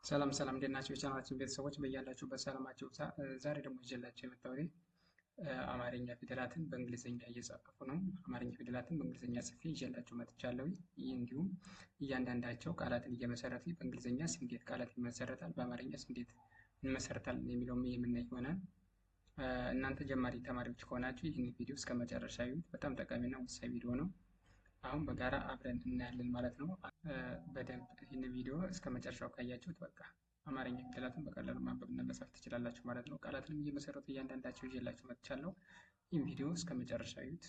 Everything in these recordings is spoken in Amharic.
ሰላም ሰላም እንዴት ናቸው የቻናላችን ቤተሰቦች በያላችሁበት ሰላማችሁ ይብዛ። ዛሬ ደግሞ ይዤላችሁ የመጣሁት አማርኛ ፊደላትን በእንግሊዝኛ እየጻፉ ነው። አማርኛ ፊደላትን በእንግሊዝኛ ጽፌ ይዤላችሁ መጥቻለሁ። ይህ እንዲሁም እያንዳንዳቸው ቃላትን እየመሰረቱ በእንግሊዝኛስ እንዴት ቃላት ይመሰረታል፣ በአማርኛስ እንዴት እንመሰርታለን የሚለውም የምናይ ይሆናል። እናንተ ጀማሪ ተማሪዎች ከሆናችሁ ይህን ቪዲዮ እስከ መጨረሻ ይዩት። በጣም ጠቃሚና ወሳኝ ቪዲዮ ነው። አሁን በጋራ አብረን እናያለን ማለት ነው። በደንብ ይህን ቪዲዮ እስከ መጨረሻው ካያችሁት በቃ አማርኛ ፊደላትን በቀላሉ ማንበብና መጻፍ ትችላላችሁ ማለት ነው። ቃላትንም እየመሰረቱ እያንዳንዳቸው ይዤላችሁ መጥቻለሁ። ይህን ቪዲዮ እስከ መጨረሻ ይዩት።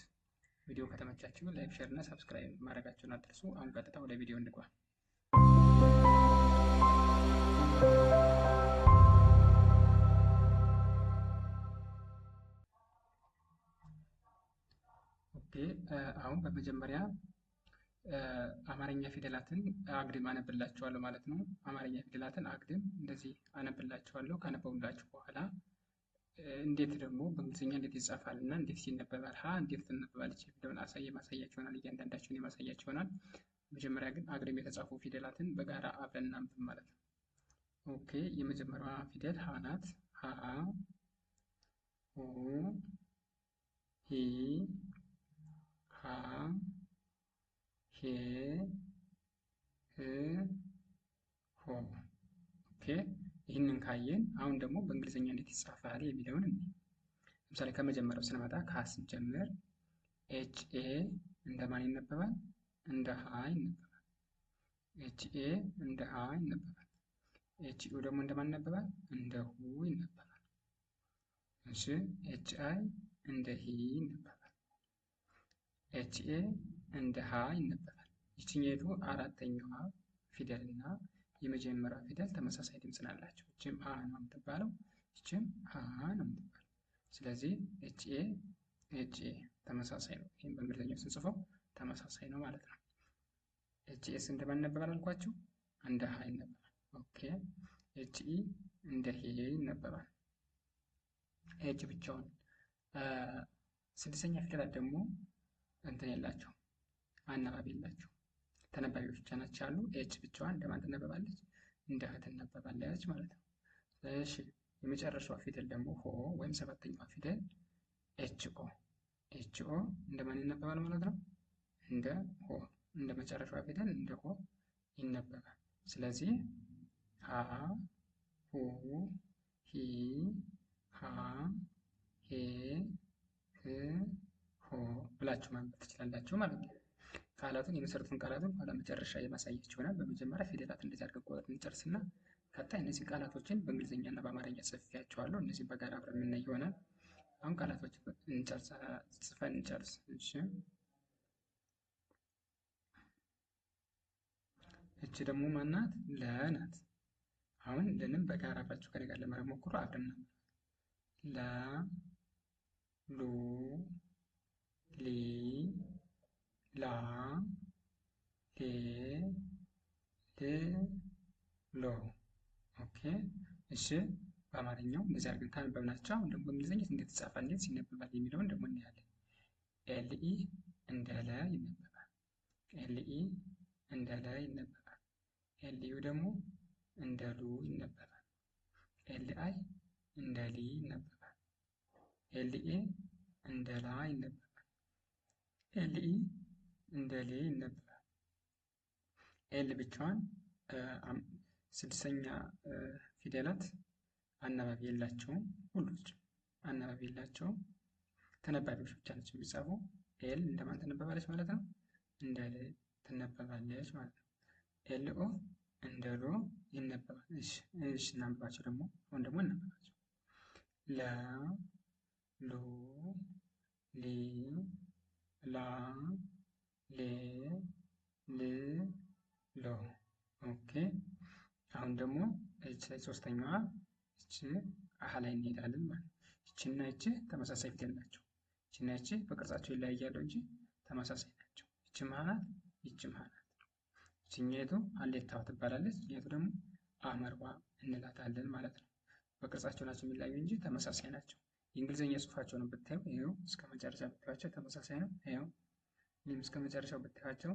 ቪዲዮ ከተመቻችሁ ላይክ፣ ሼር እና ሰብስክራይብ ማድረጋችሁን አትርሱ። አሁን ቀጥታ ወደ ቪዲዮ እንግባ። አሁን በመጀመሪያ አማርኛ ፊደላትን አግድም አነብላችኋለሁ ማለት ነው። አማርኛ ፊደላትን አግድም እንደዚህ አነብላችኋለሁ። ካነበቡላችሁ በኋላ እንዴት ደግሞ በእንግሊዝኛ እንዴት ይጻፋል እና እንዴት ይነበባል፣ እንዴት ትነበባለች የሚለውን ማሳያችሁ ይሆናል። እያንዳንዳችሁን የማሳያችሁ ይሆናል። መጀመሪያ ግን አግድም የተጻፉ ፊደላትን በጋራ አብረን እናንብብ ማለት ነው። ኦኬ፣ የመጀመሪያዋ ፊደል ሀ ናት። ሀ፣ ሁ፣ ሂ፣ ሃ፣ ሄ፣ ህ፣ ሆ። ኦኬ፣ ይህንን ካየን አሁን ደግሞ በእንግሊዝኛ እንዴት ይጻፋል የሚለውን ለምሳሌ ከመጀመሪያው ስንመጣ ከሀ ስንጀምር ኤች ኤ እንደማን ይነበባል? እንደ ሀ ይነበባል። ኤች ኤ እንደ ሀ ይነበባል። ኤች ኡ ደግሞ እንደማን ይነበባል? እንደ ሁ ይነበባል። እሺ፣ ኤች አይ እንደ ሂ ይነበባል። ኤች ኤ እንደ ሀ ይነበባል። ይችኛይቱ አራተኛዋ ፊደል እና የመጀመሪያው ፊደል ተመሳሳይ ድምፅ ናላቸው። ይችም ሀ ነው የምትባለው፣ ይችም ሀ ነው የምትባለው። ስለዚህ ኤች ኤ ተመሳሳይ ነው። ይህም በእንግሊዝኛው ስንጽፈው ተመሳሳይ ነው ማለት ነው። ኤች ኤስ እንደማን ይነበባል አልኳችሁ? እንደ ሀ ይነበባል። ኦኬ፣ ኤች ኢ እንደ ሄ ይነበባል። ኤች ብቻውን። ስድስተኛ ፊደላት ደግሞ እንትን የላቸው አናባቢ የላቸው ተነባቢዎች ብቻ ናቸው ያሉ። ኤች ብቻዋን እንደማን ትነበባለች? እንደ ህ ትነበባለች ማለት ነው። እሺ፣ የመጨረሻዋ ፊደል ደግሞ ሆ ወይም ሰባተኛዋ ፊደል ኤች ኦ። ኤች ኦ እንደማን ይነበባል ማለት ነው? እንደ ሆ። እንደ መጨረሻዋ ፊደል እንደ ሆ ይነበባል። ስለዚህ ሀ፣ ሁ፣ ሂ፣ ሃ፣ ሄ፣ ህ፣ ሆ ብላችሁ ማንበብ ትችላላችሁ ማለት ነው። ቃላቱን የመሰረቱን ቃላቱን ኋላ መጨረሻ የማሳያችሁ ይሆናል። በመጀመሪያ ፊደላት እንደዚህ አድርገን ቆጥረን እንጨርስና ቀጣይ እነዚህ ቃላቶችን በእንግሊዝኛ እና በአማርኛ ጽፌያቸዋለሁ። እነዚህ በጋራ አብረን የምናይ ይሆናል። አሁን ቃላቶችን ጽፈን እንጨርስ። እሺ፣ እቺ ደግሞ ማናት? ለ ናት። አሁን ለንም በጋራ አብራችሁ ከኔ ጋር ለማድረግ ሞክሩ። አብረን ለ፣ ሉ፣ ሊ፣ ላ፣ ሌ፣ ል፣ ሎ። ኦኬ፣ እሺ። በአማርኛው እንደዚህ አድርገን ካነበብናቸው አሁን ደግሞ በእንግሊዝኛ እንዴት ይጻፋል፣ እንዴት ይነበባል የሚለውን ደግሞ እናያለን። ኤልኢ እንደ ለ ይነበባል። ኤልኢ እንደ ለ ይነበባል። ኤልዩ ደግሞ እንደ ሉ ይነበባል። ኤልአይ እንደ ሊ ይነበባል። ኤልኤ እንደ ላ ይነበባል። ኤልኢ እንደ ሌ ይነበባል። ኤል ብቻዋን ስድስተኛ ፊደላት አናባቢ የላቸውም። ሁሎችም አናባቢ የላቸውም። ተነባቢዎች ብቻ ናቸው የሚጻፉ። ኤል እንደማን ትነበባለች ማለት ነው? እንደ ል ትነበባለች ማለት ነው። ኤልኦ እንደ ሎ ይነበባል። እሺ፣ እናንብባቸው ደግሞ። አሁን ደግሞ እናንብባቸው። ለ፣ ሉ፣ ሊ፣ ላ፣ ሌ፣ ል፣ ሎ። ኦኬ፣ አሁን ደግሞ እች ሶስተኛዋ እች አሃ ላይ እንሄዳለን ማለት ነው። እችና እች ተመሳሳይ ፊደል ናቸው። እችና እች በቅርጻቸው ይለያያሉ እንጂ ተመሳሳይ ናቸው። እች ማናት? እች ማናት? እችኛይቱ አሌታዋ ትባላለች። እችኛይቱ ደግሞ አመርዋ እንላታለን ማለት ነው። በቅርጻቸው ናቸው የሚለያዩ እንጂ ተመሳሳይ ናቸው። የእንግሊዝኛ ጽሑፋቸውን ብታዩ ይኸው እስከ መጨረሻ ብታዩቸው ተመሳሳይ ነው። ይኸው ይህም እስከ መጨረሻው ብታዩቸው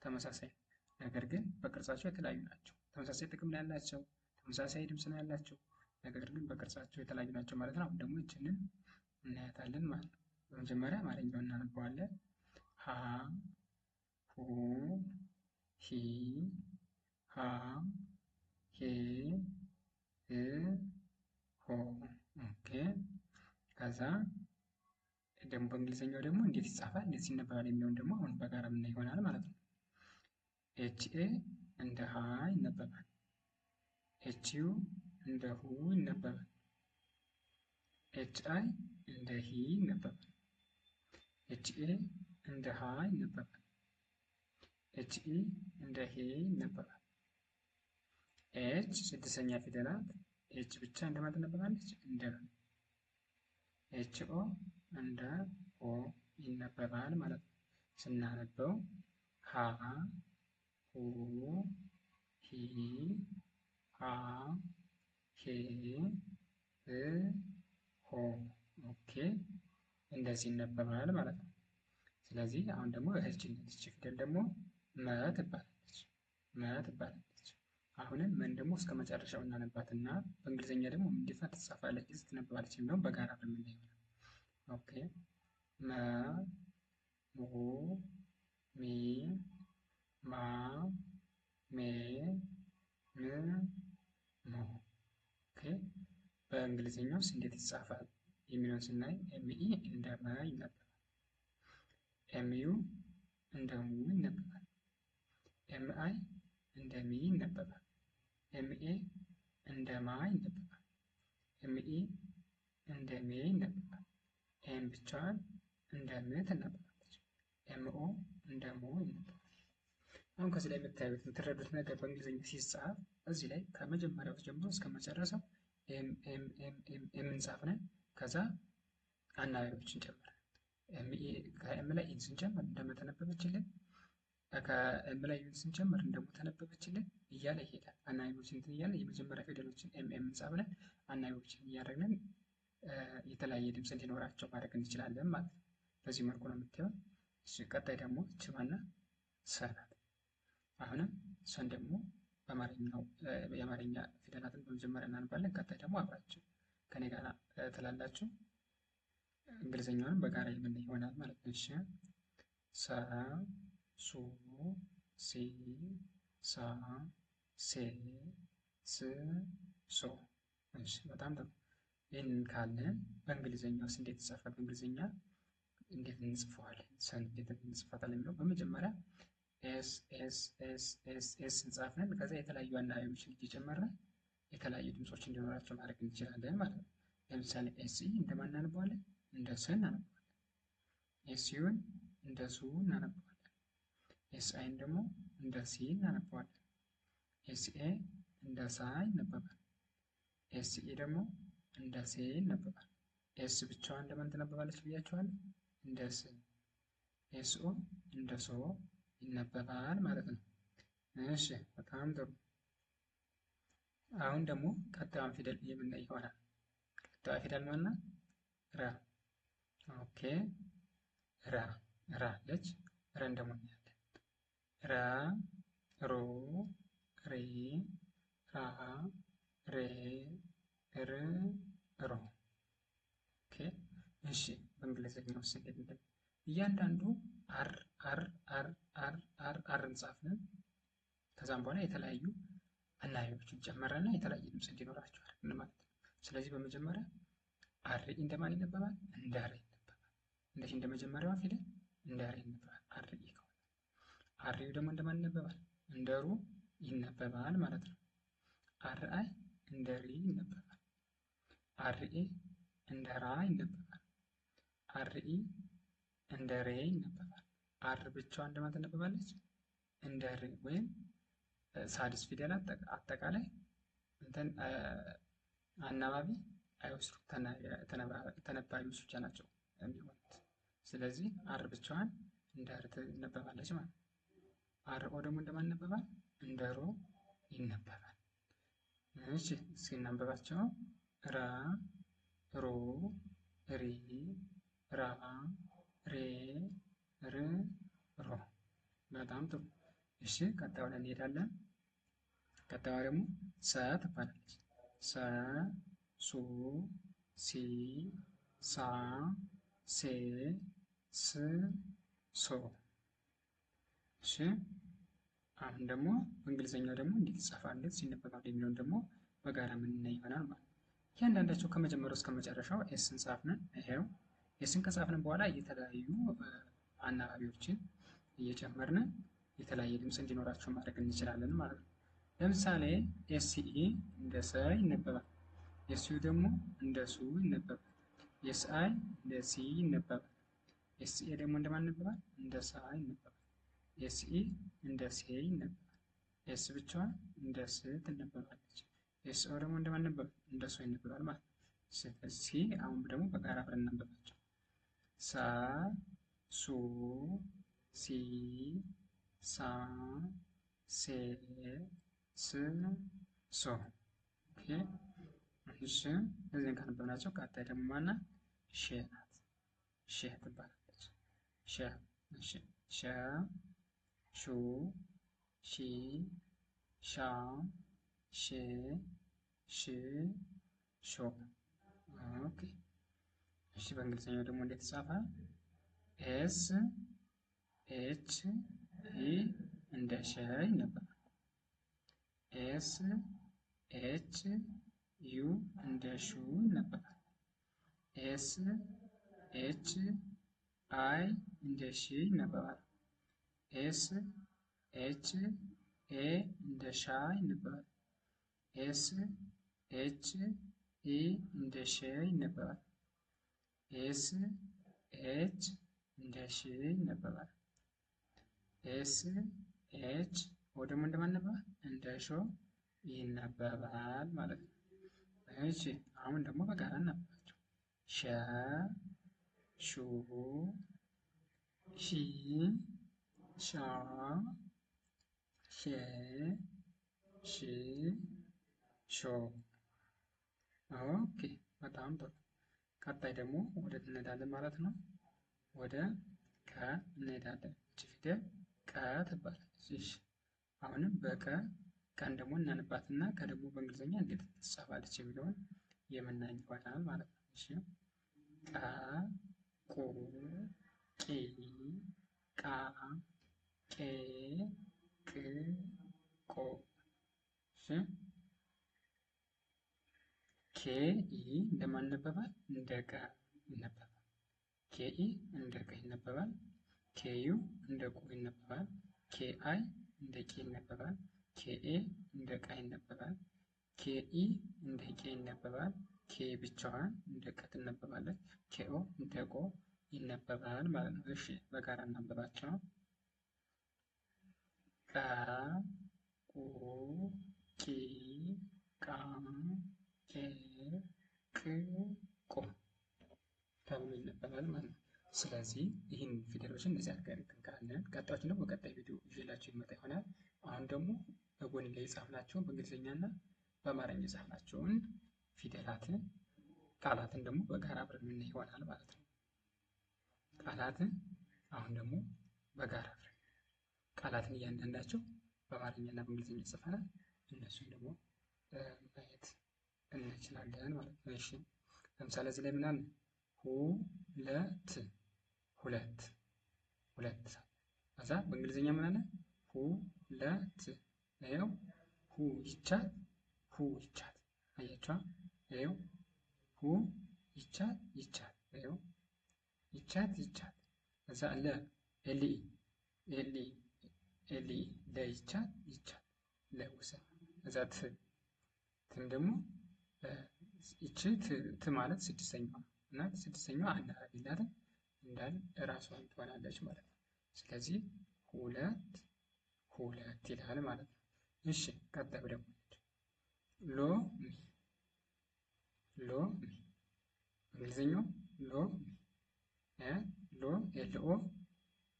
ተመሳሳይ ነው። ነገር ግን በቅርጻቸው የተለያዩ ናቸው። ተመሳሳይ ጥቅም ላይ ያላቸው ተመሳሳይ ድምፅ ነው ያላቸው፣ ነገር ግን በቅርጻቸው የተለያዩ ናቸው ማለት ነው። አሁን ደግሞ ይችንን እናያታለን ማለት ነው። በመጀመሪያ አማርኛውን እናነበዋለን። ሀ ሁ ሂ ሃ ሄ ህ ሆ። ኦኬ። ከዛ ደግሞ በእንግሊዝኛው ደግሞ እንዴት ይጻፋል፣ እንዴት ይነበባል የሚለውን ደግሞ አሁን በጋራ የምናይ ይሆናል ማለት ነው። ኤች ኤ እንደ ሀ ይነበባል። ኤች ዩ እንደ ሁ ይነበባል። ኤች አይ እንደ ሂ ይነበባል። ኤች ኤ እንደ ሀ ይነበባል። ኤች ኢ እንደ ሄ ይነበባል። ኤች ስድስተኛ ፊደላት ኤች ብቻ እንደማን ትነበባለች? እንደ ኤች ኦ እንደ ኦ ይነበባል ማለት ነው። ስናነበው ሀ ሁ ሂ ሃ ሄ ህ ሆ። ኦኬ እንደዚህ ይነበባል ማለት ነው። ስለዚህ አሁን ደግሞ እህች ፊደል ደግሞ መ ትባላለች። መ ትባላለች። አሁንም መን ደግሞ እስከ መጨረሻው እናነባትና በእንግሊዝኛ ደግሞ እንዴት ትጻፋለች፣ ትነበባለች የሚለውን በጋራ በምናየው ይሆናል። ኦኬ መ ሙ ሚ ማ ሜ ም ሞ። ኦኬ በእንግሊዝኛውስ እንዴት ይጻፋል የሚለውን ስናይ ኤምኢ እንደ መ ይነበባል። ኤምዩ እንደ ሙ ይነበባል። ኤምአይ እንደ ሚ ይነበባል። ኤምኤ እንደ ማ ይነበባል። ኤምኢ እንደ ሜ ይነበባል። ኤም ብቻዋን እንደ ም ትነበባለች። ኤምኦ እንደ ሞ ይነበባል። አሁን ከዚህ ላይ የምታዩት የምትረዱት ነገር በእንግሊዝኛ ሲጻፍ እዚህ ላይ ከመጀመሪያው ጀምሮ እስከ መጨረሻው ኤም እንጻፍነን ከዛ አናባቢዎችን ጨምረን ከኤም ላይ ኢን ስንጨምር እንደመተነበበችልን ከኤም ላይ ኢን ስንጨምር እንደሞተነበበችልን እያለ ይሄዳል። አናባቢዎችን እንትን እያለ የመጀመሪያ ፊደሎችን ኤም እንጻፍነን አናባቢዎችን እያደረግን የተለያየ ድምፅ እንዲኖራቸው ማድረግ እንችላለን ማለት ነው። በዚህ መልኩ ነው የምታየው። ቀጣይ ደግሞ ችማና ሰ ናት። አሁንም ሰን ደግሞ የአማርኛ ፊደላትን በመጀመሪያ እናነባለን። ቀጣይ ደግሞ አብራችሁ ከኔ ጋር ትላላችሁ። እንግሊዝኛውንም በጋራ የምናይ ይሆናል ማለት ነው። እሺ ሰ ሱ ሲ ሳ ሴ ስ ሶ። እሺ በጣም ጥሩ። ይህንን ካለን በእንግሊዝኛውስ እንዴት ይጻፋል? በእንግሊዝኛ እንዴት እንጽፈዋለን? ሰን እንዴት እንጽፋታለን የሚለው በመጀመሪያ ኤስ ኤስ ኤስ ኤስ ኤስ እንጻፍነን ከዛ የተለያዩ አናባቢዎችን እየጨመርን የተለያዩ ድምፆች እንዲኖራቸው ማድረግ እንችላለን ማለት ነው። ለምሳሌ ኤስኢ እንደማን እናነበዋለን? እንደ ሰ እናነበዋለን። ኤስዩን እንደ ሱ እናነበዋለን። ኤስአይን ደግሞ እንደ ሲ እናነበዋለን። ኤስኤ እንደ ሳ ይነበባል። ኤስኢ ደግሞ እንደ ሴ ይነበባል። ኤስ ብቻዋን እንደማን ትነበባለች ብያቸዋለሁ? እንደ ስ። ኤስኦ እንደ ሶ ይነበባል ማለት ነው። እሺ በጣም ጥሩ። አሁን ደግሞ ቀጣዩን ፊደል የምናይ ይሆናል። ቀጣዩ ፊደል ማናት? ራ። ኦኬ ራ ራ አለች። ረን ደግሞ እናያለን። ራ ሮ ሬ ራ ሬ ር ሮ። ኦኬ እሺ በእንግሊዝኛው ውስጥ እንዴት እያንዳንዱ አር አር አር አር አር አር እንጻፍን ከዛም በኋላ የተለያዩ አናባቢዎችን ጨመረና የተለያየ ድምፅ እንዲኖራቸው አድርገን ማለት ነው። ስለዚህ በመጀመሪያ አር እንደማን ይነበባል? እንደ ረ ይነበባል። እንደዚህ እንደ መጀመሪያዋ ፊደል እንደ ረ ይነበባል። አር ከሆነ አር ደግሞ እንደማን ይነበባል? እንደ ሩ ይነበባል ማለት ነው። አር አይ እንደ ሪ ይነበባል። አር ኤ እንደ ራ ይነበባል። አር ኢ እንደ ሬ ይነበባል። አር ብቻዋን እንደማን ትነበባለች? እንደ ር ወይም ሳድስ ፊደላት አጠቃላይ እንትን አናባቢ አይወስዱም፣ ተነባቢዎች ብቻ ናቸው የሚሆኑት። ስለዚህ አር ብቻዋን እንደ ር ትነበባለች ማለት ነው። አር ኦ ደግሞ እንደማን ይነበባል? እንደ ሮ ይነበባል። እሺ እስኪ እናንበባቸው። ራ ሮ ሪ ራ ሬ ር ሮ። በጣም ጥሩ። እሺ ቀጣዩ ላይ እንሄዳለን። ቀጣዩ ደግሞ ሰ ትባላለች። ሰ፣ ሱ፣ ሲ፣ ሳ፣ ሴ፣ ስ፣ ሶ። እሺ አሁን ደግሞ በእንግሊዝኛው ደግሞ እንዴት ይጻፋል፣ እንዴት ሲነበባል የሚለውን ደግሞ በጋራ የምናይ ይሆናል ማለት ነው። እያንዳንዳቸው ከመጀመሪያው እስከ መጨረሻው ኤስን ጻፍን። ይሄው ኤስን ከጻፍን በኋላ የተለያዩ አናባቢዎችን እየጨመርን የተለያየ ድምፅ እንዲኖራቸው ማድረግ እንችላለን ማለት ነው። ለምሳሌ ኤስኢ እንደ ሰ ይነበባል። ኤስዩ ደግሞ እንደ ሱ ይነበባል። ኤስአይ እንደ ሲ ይነበባል። ኤስኤ ደግሞ እንደማን ይነበባል? እንደ ሳ ይነበባል። ኤስኢ እንደ ሴ ይነበባል። ኤስ ብቻዋን እንደ ስ ትነበባለች። ኤስኦ ደግሞ እንደማን ይነበባል? እንደ ሶ ይነበባል ማለት ነው። ስለዚህ አሁን ደግሞ በጋራ አብረን እናንበባቸው። ሳ፣ ሱ፣ ሲ፣ ሳ፣ ሴ፣ ስ፣ ሶ። ኦኬ እሺ እዚህን ካነበብናቸው ቀጣይ ደግሞ ማናት? ሼ ናት። ሼ ትባላለች። ሸ። እሺ ሸ፣ ሹ፣ ሺ፣ ሻ፣ ሼ፣ ሽ፣ ሾ። ኦኬ እሺ በእንግሊዝኛው ደግሞ እንዴት ይጻፋል? ኤስ ኤች ኢ እንደ ሸ ይነበባል። ኤስ ኤች ዩ እንደ ሹ ይነበባል። ኤስ ኤች አይ እንደ ሺ ይነበባል። ኤስ ኤች ኤ እንደ ሻ ይነበባል። ኤስ ኤች ኢ እንደ ሸ ይነበባል። ኤስ ኤች እንደ ሺ ይነበባል። ኤስ ኤች ወደ ደግሞ እንደማን ይነበባል? እንደ ሾ ይነበባል ማለት ነው። እሺ አሁን ደግሞ በጋራ እናንብባቸው። ሸ፣ ሹ፣ ሺ፣ ሻ፣ ሼ፣ ሺ፣ ሾ። ኦኬ በጣም ጥሩ። ቀጣይ ደግሞ ወደ እንሄዳለን ማለት ነው። ወደ ቀ እንሄዳለን። እቺ ፊደል ቀ ትባላለች። እሺ አሁንም በቀ ቀን ደግሞ እናንባትና ከደግሞ በእንግሊዝኛ እንዴት ትጻፋለች የሚለውን የምናይ ይሆናል ማለት ነው። እሺ ቀ፣ ቁ፣ ቂ፣ ቃ፣ ቄ፣ ቅ፣ ቆ። እሺ ኬ ኢ እንደማን ይነበባል? እንደ ቀ ይነበባል። ኬ ኢ እንደ ቀ ይነበባል። ኬ ዩ እንደ ቁ ይነበባል። ኬ አይ እንደ ቄ ይነበባል። ኬኤ እንደ ቀ ይነበባል። ኬኢ እንደ ቄ ይነበባል። ኬ ብቻዋን እንደ ቀ ትነበባለች። ኬኦ እንደ ቆ ይነበባል ማለት ነው። እሺ በጋራ እናንበባቸው። ቀ፣ ቁ፣ ቂ፣ ቃ፣ ቄ፣ ቅ፣ ቆ ተብሎ ይነበባል ማለት ነው። ስለዚህ ይህን ፊደሎችን እነዚህ አድርገን እንካለን። ቀጣዮችን ደግሞ በቀጣይ ቪዲዮ ይዤላችሁ ይመጣ ይሆናል። አሁን ደግሞ በጎን ላይ የጻፍናቸውን በእንግሊዝኛና በአማርኛ የጻፍናቸውን ፊደላትን ቃላትን ደግሞ በጋራ አብረን የምናይ ይሆናል ማለት ነው። ቃላትን አሁን ደግሞ በጋራ አብረን ቃላትን እያንዳንዳቸው በአማርኛና በእንግሊዝኛ ጽፈናል። እነሱን ደግሞ ማየት እንችላለን ማለት ነው። እሺ ለምሳሌ እዚህ ላይ ምናምን ሁለት ሁለት ሁለት ከዛ በእንግሊዝኛ ምን አለ? ሁለት ይኸው ሁ ይቻት ሁ ይቻት አያችኋ? ይኸው ሁ ይቻት ይቻት ይኸው ይቻት ይቻት ከዛ ለ ኤልኢ ኤልኢ ኤልኢ ለይቻት ይቻት ለውሰን ከዛ ትን ደግሞ ይቺ ት ማለት ስድስተኛዋ እና ስድስተኛዋ አናባቢ ናት እንዳል እራሷን ትሆናለች ማለት ነው። ስለዚህ ሁለት ሁለት ይላል ማለት ነው። እሺ ቀጣዩ ደግሞ ሎሚ ሎሚ እንግሊዝኛው ሎሚ ሎ ኤልኦ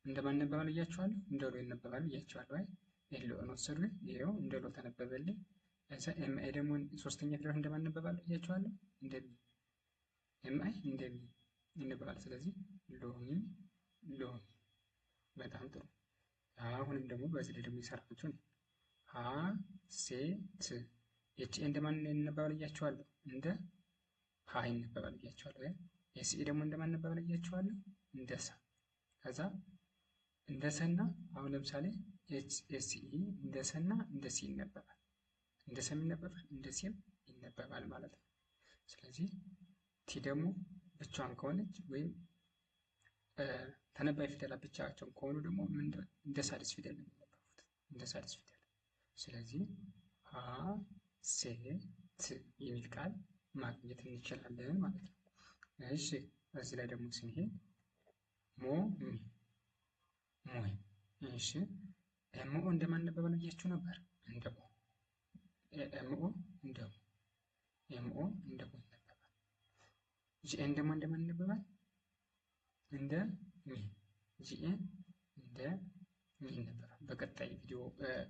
እንደማን ይነበባል ብያችኋለሁ? እንደ ሎ ይነበባል ብያችኋለሁ። አይ ኤልኦን ወሰዱኝ። ይኸው እንደ ሎ ተነበበልኝ። እዛ ኤምአይ ደግሞ ሶስተኛ ፊደል እንደማን ይነበባል ብያችኋለሁ? እንደ ሚ ኤምአይ እንደ ሚ ይነበባል። ስለዚህ ሎሚ ሎሚ። በጣም ጥሩ። አሁንም ደግሞ በዚህ ላይ ደግሞ የሰራችው ሀሴት ኤች ኤ እንደማን ይነበባል ብያችኋለሁ? እንደ ሀ ይነበባል ብያችኋለሁ። ኤስ ኤ ደግሞ እንደማን ይነበባል ብያችኋለሁ? እንደ ሰ። ከዛ እንደ ሰና አሁን ለምሳሌ ኤስ ኢ እንደ ሰና እንደ ሲ ይነበባል። እንደ ሰም ይነበባል፣ እንደ ሲም ይነበባል ማለት ነው። ስለዚህ ቲ ደግሞ ብቻዋን ከሆነች ወይም ተነባይ ፊደላት ብቻቸውን ከሆኑ ደግሞ እንደ ሳድስ ፊደል ነው የሚነበቡት፣ እንደ ሳድስ ፊደል። ስለዚህ ሀ ሴ ት የሚል ቃል ማግኘት እንችላለን ማለት ነው። እሺ እዚህ ላይ ደግሞ ስንሄድ ሞ ሚ ሞይ። እሺ ኤምኦ እንደማን ይነበባል ብያችሁ ነበር? እንደ ኦ። ኤምኦ እንደ ኦ፣ ኤምኦ እንደ ኦ ይነበባል። ጂኤን ደግሞ እንደማን ይነበባል? እንደ ሚ። ጂኤን እንደ ሚ ይነበባል። በቀጣይ ቪዲዮ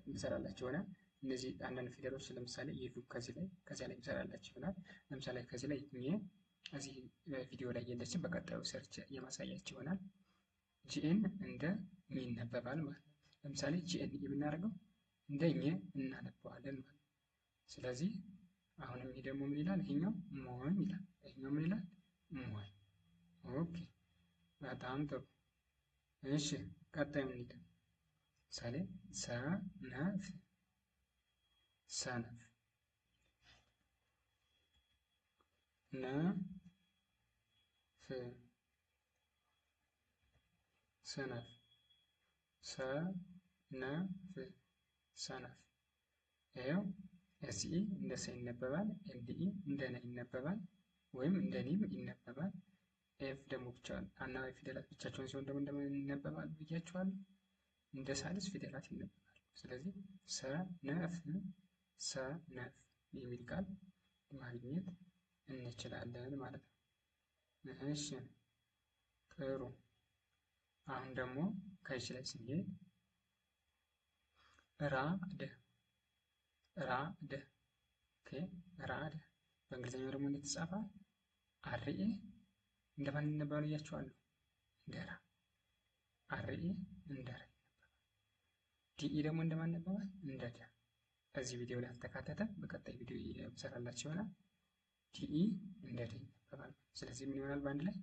እንሰራላችሁ ይሆናል። እነዚህ አንዳንድ ፊደሎች ለምሳሌ የሉም ከዚያ ላይ እንሰራላችሁ ይሆናል። ለምሳሌ ከዚህ ላይ ሚ እዚህ ቪዲዮ ላይ የለችም። በቀጣዩ ሰርች የማሳያችሁ ይሆናል። ጂኤን እንደ ሚ ይነበባል ማለት ነው። ለምሳሌ ጂኤን የምናደርገው እንደ ኘ እናነበዋለን ማለት ነው። ስለዚህ አሁንም ይሄ ደግሞ ምን ይላል? ይሄኛው ሞኝ ይላል። ይሄኛው ምን ይላል? ሞኝ። ኦኬ በጣም ጥሩ። እሺ ቀጣዩ ምን ይላል? ምሳሌ ሰነፍ ሰነፍ፣ ነፍ ሰነፍ፣ ሰነፍ ሰነፍ። ይኸው ኤስኢ እንደ ሰ ይነበባል፣ ኤልኢ እንደ ነ ይነበባል ወይም እንደ ኒም ይነበባል። ኤፍ ደግሞ ብቻዋን አናባቢ ፊደላት ብቻቸውን ሲሆን ደግሞ እንደምን ይነበባል ብያችኋለሁ? እንደ ሳልስ ፊደላት ይነበባል። ስለዚህ ሰነፍ ሰነፍ የሚል ቃል ማግኘት እንችላለን ማለት ነው። እሺ ጥሩ። አሁን ደግሞ ከዚህ ላይ ስንሄድ ራደ ራደ። ኦኬ ራደ በእንግሊዝኛው ደግሞ እንዴት ይጻፋል? አርኤ እንደማን ይነበባል ብያችኋለሁ? እንደ ራ። አርኤ እንደ ራ ይነበባል። ዲኢ ደግሞ እንደማን ይነበባል? እንደ ደ። እዚህ ቪዲዮ ላይ አልተካተተም። በቀጣይ ቪዲዮ የምሰራላችሁ ይሆናል። ዲኢ እንደ ደ ይነበባል። ስለዚህ ምን ይሆናል? በአንድ ላይ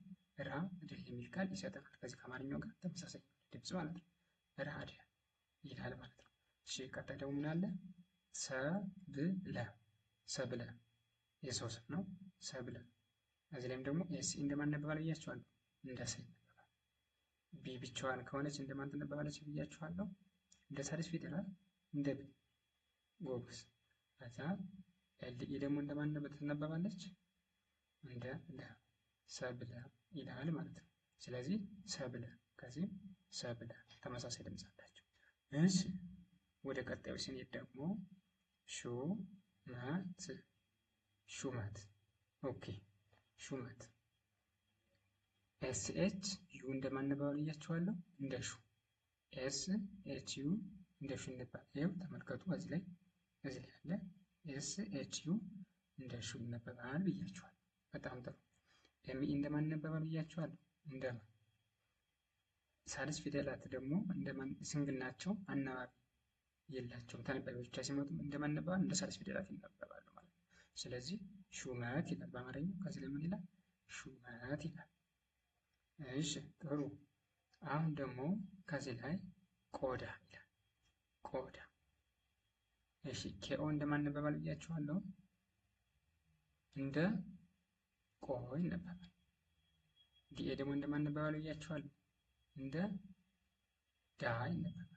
ራደ የሚል ቃል ይሰጠናል። ከዚህ ከአማርኛው ጋር ተመሳሳይ ድምፅ ማለት ነው። ራደ ይላል ማለት ነው። እሺ ቀጣይ ደግሞ ምን አለ? ሰብለ ሰብለ የሰው ስም ነው። ሰብለ። እዚህ ላይም ደግሞ ኤስ እንደማን ይነበባል ብያችኋለሁ? እንደ ሰ ይነበባል። ቢ ብቻዋን ከሆነች እንደማን ትነበባለች ብያችኋለሁ? እንደ ሳድስ ፊደላት እንደ ቢ። ጎበዝ። ከዛ ኤልኢ ደግሞ እንደማን ትነበባለች? እንደ ለ። ሰብለ ይላል ማለት ነው። ስለዚህ ሰብለ፣ ከዚህም ሰብለ ተመሳሳይ ድምፅ አላቸው። እሺ ወደ ቀጣዩ ስንሄድ ደግሞ ሹመት ሹመት። ኦኬ ሹመት ኤስ ኤች ዩ እንደማን ይነበባል ብያችኋለሁ? እንደ ሹ። ኤስ ኤች ዩ እንደ ሹ ይነበባል። ይኸው ተመልከቱ። እዚህ ላይ ያለ ኤስ ኤች ዩ እንደ ሹ ይነበባል ብያችኋለሁ። በጣም ጥሩ። ኤምኢ እንደማን ይነበባል ብያችኋለሁ? እንደማ። ሳድስ ፊደላት ደግሞ እንደማን ሲንግል ናቸው፣ አናባቢ የላቸውም። ተነባቢ ብቻ ሲመጡ እንደማን ይነበባል? እንደ ሳድስ ፊደላት ይነበባሉ ማለት ነው። ስለዚህ ሹመት ይላል በአማርኛው። ከዚህ ላይ ምን ይላል? ሹመት ይላል። እሺ ጥሩ። አሁን ደግሞ ከዚህ ላይ ቆዳ ይላል። ቆዳ። እሺ ኬኦ እንደማን ይነበባል ብያችኋለሁ? እንደ ቆ ይነበባል። ዲኤ ደግሞ እንደማን ይነበባል ብያችኋለሁ? እንደ ዳ ይነበባል።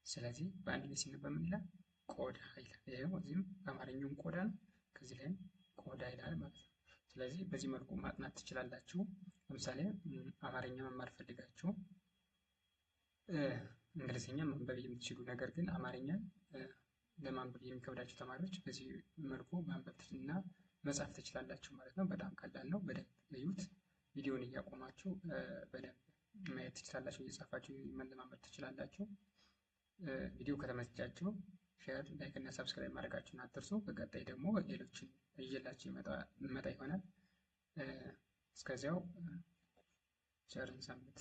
ስለዚህ በአንድ ላይ ሲነበብ ምን ይላል? ቆዳ ይላል። ይሄው እዚህም በአማርኛውም ቆዳ ነው፣ ከዚህ ላይም ቆዳ ይላል ማለት ነው። ስለዚህ በዚህ መልኩ ማጥናት ትችላላችሁ። ለምሳሌ አማርኛ መማር ፈልጋችሁ እንግሊዝኛ ማንበብ የምትችሉ ነገር ግን አማርኛ ለማንበብ የሚከብዳችሁ ተማሪዎች በዚህ መልኩ ማንበብ እና መጻፍ ትችላላችሁ ማለት ነው። በጣም ቀላል ነው። በደንብ እዩት። ቪዲዮውን እያቆማችሁ በደንብ ማየት ትችላላችሁ። እየጻፋችሁ መለማመድ ትችላላችሁ። ቪዲዮ ከተመቻችሁ ሼር፣ ላይክ እና ሰብስክራይብ ማድረጋችሁን አትርሱ። በቀጣይ ደግሞ ሌሎችን ይዤላችሁ ይመጣ ይሆናል። እስከዚያው ቸርን ሰንብቱ።